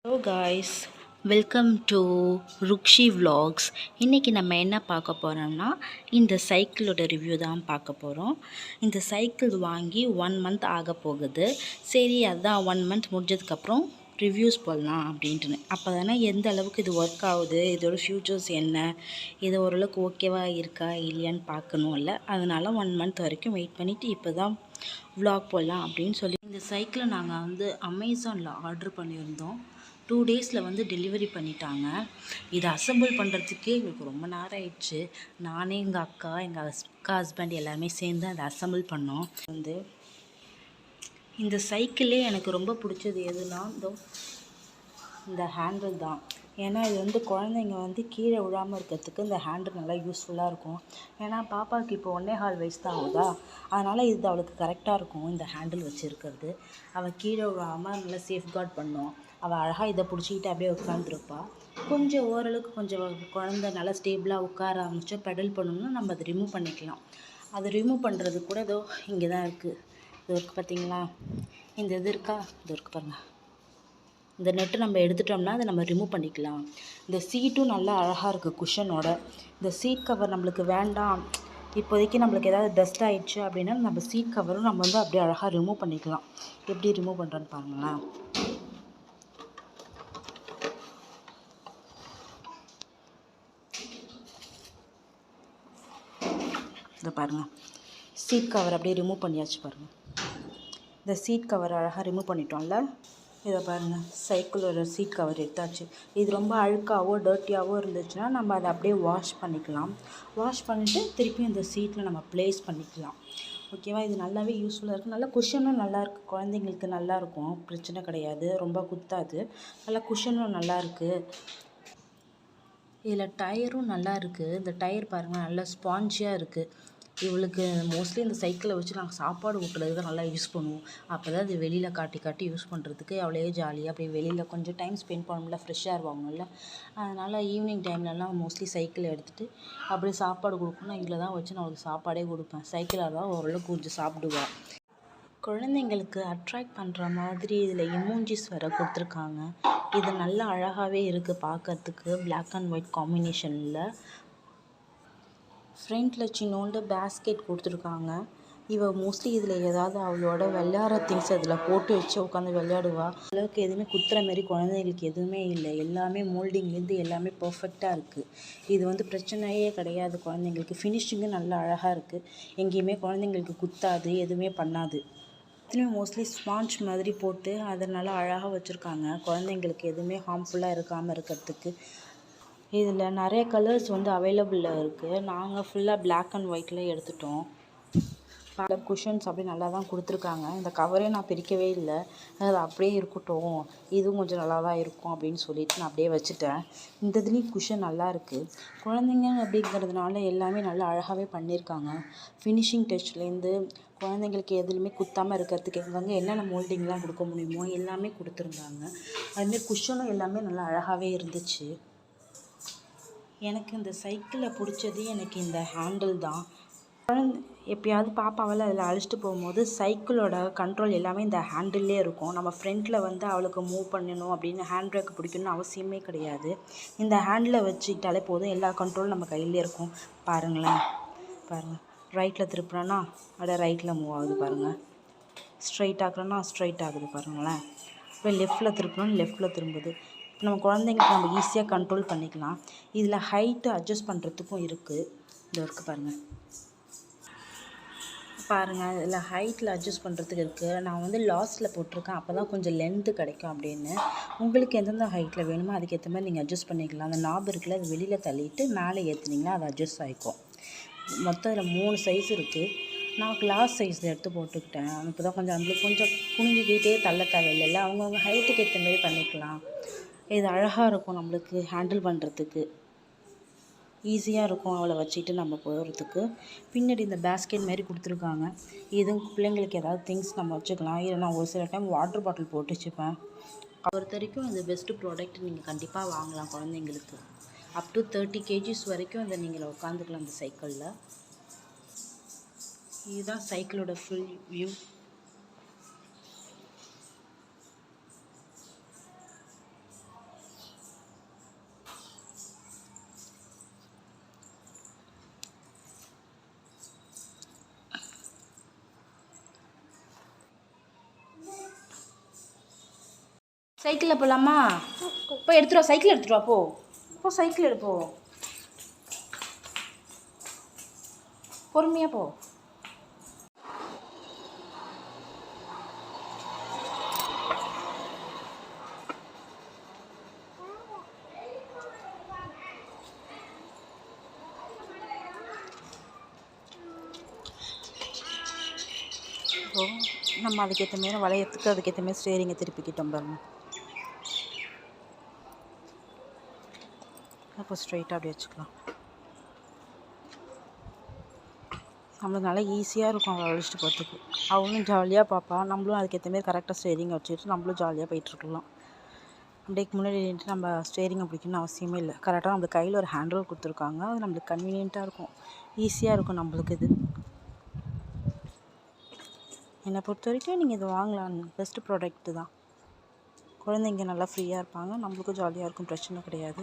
Hello guys, welcome to Rukshi vlogs. இன்றைக்கி நம்ம என்ன பார்க்க போகிறோம்னா இந்த சைக்கிளோட ரிவ்யூ தான் பார்க்க போகிறோம். இந்த சைக்கிள் வாங்கி 1 மந்த் ஆக போகுது. சரி, அதுதான் 1 மந்த் முடிஞ்சதுக்கப்புறம் ரிவ்யூஸ் போடலாம் அப்படின்ட்டுன்னு. அப்போ தானே எந்த அளவுக்கு இது ஒர்க் ஆகுது, இதோட ஃப்யூச்சர்ஸ் என்ன, இது ஓரளவுக்கு ஓகேவா இருக்கா இல்லையான்னு பார்க்கணும்ல. அதனால் 1 மந்த் வரைக்கும் வெயிட் பண்ணிவிட்டு இப்போ தான் vlog போடலாம் அப்படின்னு சொல்லி இந்த சைக்கிளை நாங்கள் அமேசானில் ஆர்டர் பண்ணியிருந்தோம். 2 டேஸில் டெலிவரி பண்ணிட்டாங்க. இதை அசம்பிள் பண்ணுறதுக்கே எங்களுக்கு ரொம்ப நேரம் ஆயிடுச்சு. நானே, எங்கள் அக்கா, எங்கள் அக்கா ஹஸ்பண்ட் எல்லாமே சேர்ந்து அதை அசம்பிள் பண்ணோம். இந்த சைக்கிளே எனக்கு ரொம்ப பிடிச்சது எதுனா இந்த ஹேண்டில் தான். ஏன்னா இது குழந்தைங்க கீழே விழாமல் இருக்கிறதுக்கு இந்த ஹேண்டில் நல்லா யூஸ்ஃபுல்லாக இருக்கும். ஏன்னா பாப்பாவுக்கு இப்போ 1.25 வயசு தான் ஆகுதா, அதனால் இது அவளுக்கு கரெக்டாக இருக்கும். இந்த ஹேண்டில் வச்சுருக்கிறது அவள் கீழே விழாமல் நல்லா சேஃப்கார்ட் பண்ணும். அவள் அழகாக இதை பிடிச்சிக்கிட்டு அப்படியே உட்காந்துருப்பா. கொஞ்சம் ஓரளவுக்கு குழந்தை நல்லா ஸ்டேபிளாக உட்கார ஆரம்பித்தா பெடல் பண்ணணும்னா நம்ம அதை ரிமூவ் பண்ணிக்கலாம். அதை ரிமூவ் பண்ணுறது கூட இங்கே தான் இருக்குது. இது இருக்குது பார்த்தீங்களா, இந்த இது இருக்கா, இது இருக்குது பாருங்கள். இந்த நெட்டு நம்ம எடுத்துட்டோம்னா அதை நம்ம ரிமூவ் பண்ணிக்கலாம். இந்த சீட்டும் நல்லா அழகாக இருக்குது குஷனோட. இந்த சீட் கவர் நம்மளுக்கு வேண்டாம், இப்போதைக்கு நம்மளுக்கு ஏதாவது டஸ்ட் ஆகிடுச்சு அப்படின்னா நம்ம சீட் கவரும் நம்ம அப்படியே அழகாக ரிமூவ் பண்ணிக்கலாம். எப்படி ரிமூவ் பண்ணுறேன்னு பாருங்களேன். இதை பாருங்கள், சீட் கவர் அப்படியே ரிமூவ் பண்ணியாச்சு பாருங்கள். இந்த சீட் கவர் அழகாக ரிமூவ் பண்ணிட்டோம்ல. இதை பாருங்கள், சைக்கிளோட சீட் கவர் எடுத்தாச்சு. இது ரொம்ப அழுக்காவோ டர்ட்டியாவோ இருந்துச்சுன்னா நம்ம அதை அப்படியே வாஷ் பண்ணிக்கலாம். வாஷ் பண்ணிவிட்டு திருப்பியும் இந்த சீட்டில் நம்ம ப்ளேஸ் பண்ணிக்கலாம். ஓகேவா, இது நல்லாவே யூஸ்ஃபுல்லாக இருக்குது. நல்லா குஷனும் நல்லாயிருக்கு, குழந்தைங்களுக்கு நல்லாயிருக்கும், பிரச்சனை கிடையாது, ரொம்ப குத்தாது. நல்லா குஷனும் நல்லாயிருக்கு. இதில் டயரும் நல்லா இருக்குது. இந்த டயர் பாருங்கள், நல்லா ஸ்பாஞ்சியாக இருக்குது. இவளுக்கு மோஸ்ட்லி இந்த சைக்கிளை வச்சு நாங்கள் சாப்பாடு ஊட்டுறதுக்கு தான் நல்லா யூஸ் பண்ணுவோம். அப்போ தான் அது வெளியில் காட்டி யூஸ் பண்ணுறதுக்கு அவளே ஜாலியாக அப்படியே வெளியில் கொஞ்சம் டைம் ஸ்பெண்ட் பண்ணணும்ல, ஃப்ரெஷ்ஷாக இருவாங்கல்ல. அதனால் ஈவினிங் டைம்லலாம் மோஸ்ட்லி சைக்கிளை எடுத்துகிட்டு அப்படியே சாப்பாடு கொடுக்கணும். இதில் தான் வச்சு நான் அவளுக்கு சாப்பாடே கொடுப்பேன். சைக்கிளாக தான் ஓரளவுக்கு கொஞ்சம் சாப்பிடுவாள். குழந்தைங்களுக்கு அட்ராக்ட் பண்ணுற மாதிரி இதில் எமோஜிஸ் வேறு கொடுத்துருக்காங்க. இது நல்லா அழகாகவே இருக்குது பார்க்கறதுக்கு, பிளாக் அண்ட் ஒயிட் காம்பினேஷனில். ஃப்ரண்ட்டில் சின்னோண்டு பேஸ்கெட் கொடுத்துருக்காங்க. இவள் மோஸ்ட்லி இதில் ஏதாவது அவளோட விளையாடுற திங்ஸ் அதில் போட்டு வச்சு உட்காந்து விளையாடுவா. அளவுக்கு எதுவுமே குத்துற மாரி குழந்தைங்களுக்கு எதுவுமே இல்லை. எல்லாமே மோல்டிங்லேருந்து எல்லாமே பர்ஃபெக்டாக இருக்குது. இது பிரச்சனையே கிடையாது குழந்தைங்களுக்கு. ஃபினிஷிங்கும் நல்லா அழகாக இருக்குது. எங்கேயுமே குழந்தைங்களுக்கு குத்தாது, எதுவுமே பண்ணாது. இதுலேயும் மோஸ்ட்லி ஸ்பாஞ்ச் மாதிரி போட்டு அதை நல்லா அழகாக வச்சுருக்காங்க, குழந்தைங்களுக்கு எதுவுமே ஹார்ம்ஃபுல்லாக இருக்காமல் இருக்கிறதுக்கு. இதில் நிறைய கலர்ஸ் அவைலபிளில் இருக்குது. நாங்கள் ஃபுல்லாக பிளாக் அண்ட் ஒயிட்டில் எடுத்துட்டோம். பல குஷன்ஸ் அப்படியே நல்லா தான் கொடுத்துருக்காங்க. இந்த கவரே நான் பிரிக்கவே இல்லை, அது அப்படியே இருக்கட்டும், இதுவும் கொஞ்சம் நல்லா தான் இருக்கும் அப்படின்னு சொல்லிட்டு நான் அப்படியே வச்சுட்டேன். இந்த இதுலேயும் குஷன் நல்லா இருக்குது. குழந்தைங்க அப்படிங்கிறதுனால எல்லாமே நல்லா அழகாகவே பண்ணியிருக்காங்க. ஃபினிஷிங் டச்லேருந்து குழந்தைங்களுக்கு எதுலையுமே குத்தாமல் இருக்கிறதுக்கு எங்கெங்கே என்னென்ன மோல்டிங்லாம் கொடுக்க முடியுமோ எல்லாமே கொடுத்துருந்தாங்க. அதுமாரி குஷனும் எல்லாமே நல்லா அழகாகவே இருந்துச்சு. எனக்கு இந்த சைக்கிளில் பிடிச்சது எனக்கு இந்த ஹேண்டில் தான். எப்பயாவது பாப்பாவில் அதில் அழைச்சிட்டு போகும்போது சைக்கிளோட கண்ட்ரோல் எல்லாமே இந்த ஹேண்டில்லே இருக்கும். நம்ம ஃப்ரண்ட்டில் அவளுக்கு மூவ் பண்ணணும் அப்படின்னு ஹேண்ட் பிரேக் பிடிக்கணும்னு அவசியமே கிடையாது. இந்த ஹேண்டில் வச்சுக்கிட்டாலே போதும், எல்லா கண்ட்ரோலும் நம்ம கையிலே இருக்கும். பாருங்களேன், பாருங்கள், ரைட்டில் திருப்புறேன்னா அப்படியே ரைட்டில் மூவ் ஆகுது பாருங்கள், ஸ்ட்ரைட் ஆக்குறேன்னா ஸ்ட்ரைட் ஆகுது பாருங்களேன். இப்போ லெஃப்ட்டில் திருப்புறோன்னு லெஃப்ட்டில் திரும்புது. இப்போ நம்ம குழந்தைங்களுக்கு நம்ம ஈஸியாக கண்ட்ரோல் பண்ணிக்கலாம். இதில் ஹைட்டு அட்ஜஸ்ட் பண்ணுறதுக்கும் இருக்குது. இது இருக்குது பாருங்கள், இதில் ஹைட்டில் அட்ஜஸ்ட் பண்ணுறதுக்கு இருக்குது. நான் லாஸ்ட்டில் போட்டிருக்கேன், அப்போ தான் கொஞ்சம் லென்த்து கிடைக்கும் அப்படின்னு. உங்களுக்கு எந்தெந்த ஹைட்டில் வேணுமோ அதுக்கேற்ற மாதிரி நீங்கள் அட்ஜஸ்ட் பண்ணிக்கலாம். அந்த நாப் இருக்குல்ல, அது வெளியில் தள்ளிட்டு மேலே ஏற்றுனீங்கன்னா அது அட்ஜஸ்ட் ஆகிக்கும். மொத்தம் இதில் 3 சைஸ் இருக்குது. நான் கிளாஸ் சைஸில் எடுத்து போட்டுக்கிட்டேன். இப்போ தான் கொஞ்சம் குனிஞ்சிக்கிட்டே தள்ள தேவையில்லை, அவங்கவுங்க ஹைட்டுக்கு ஏற்ற மாரி பண்ணிக்கலாம். இது அழகாக இருக்கும், நம்மளுக்கு ஹேண்டில் பண்ணுறதுக்கு ஈஸியாக இருக்கும். அவளை வச்சுக்கிட்டு நம்ம போகிறதுக்கு. பின்னாடி இந்த பேஸ்கெட் மாரி கொடுத்துருக்காங்க. இதுவும் பிள்ளைங்களுக்கு ஏதாவது திங்ஸ் நம்ம வச்சுக்கலாம். இல்லை நான் ஒரு சில டைம் வாட்டர் பாட்டில் போட்டு வச்சுப்பேன். பொறுத்த வரைக்கும் இந்த பெஸ்ட்டு ப்ராடக்ட் நீங்கள் கண்டிப்பாக வாங்கலாம் குழந்தைங்களுக்கு. அப் டு 30 kgs வரைக்கும் இதை நீங்கள் உட்காந்துக்கலாம் இந்த சைக்கிளில். இதுதான் சைக்கிளோட ஃபுல் வியூ. சைக்கிளில் போகலாமா? போய் எடுத்துட்டு வா, சைக்கிள் எடுத்துட்டு வா. போ சைக்கிள் எடுப்போ. பொறுமையாக போ. நம்ம அதுக்கேற்ற மாரி வளையத்துக்கு அதுக்கேற்ற மாரி ஸ்டேரிங்கை திருப்பிக்கிட்டோம் பாருங்க. அப்போ ஸ்ட்ரைட்டாக அப்படி வச்சுக்கலாம். நம்மளுக்கு நல்லா ஈஸியாக இருக்கும் அவளை அழைச்சிட்டு போகிறதுக்கு. அவளும் ஜாலியாக பார்ப்பா, நம்மளும் அதுக்கேற்ற மாரி கரெக்டாக ஸ்டேரிங்கை வச்சுட்டு நம்மளும் ஜாலியாக போயிட்டுருக்கலாம். அப்படியே முன்னாடி நின்றுட்டு நம்ம ஸ்டேரிங்கை பிடிக்கணும்னு அவசியமே இல்லை. கரெக்டாக நம்மளுக்கு கையில் ஒரு ஹேண்டில் கொடுத்துருக்காங்க. அது நம்மளுக்கு கன்வீனியண்ட்டாக இருக்கும், ஈஸியாக இருக்கும் நம்மளுக்கு. இது என்னை பொறுத்த வரைக்கும் நீங்கள் இது வாங்கலாம். பெஸ்ட்டு ப்ராடக்ட்டு தான். குழந்தைங்க நல்லா ஃப்ரீயாக இருப்பாங்க, நம்மளுக்கும் ஜாலியாக இருக்கும், பிரச்சனை கிடையாது.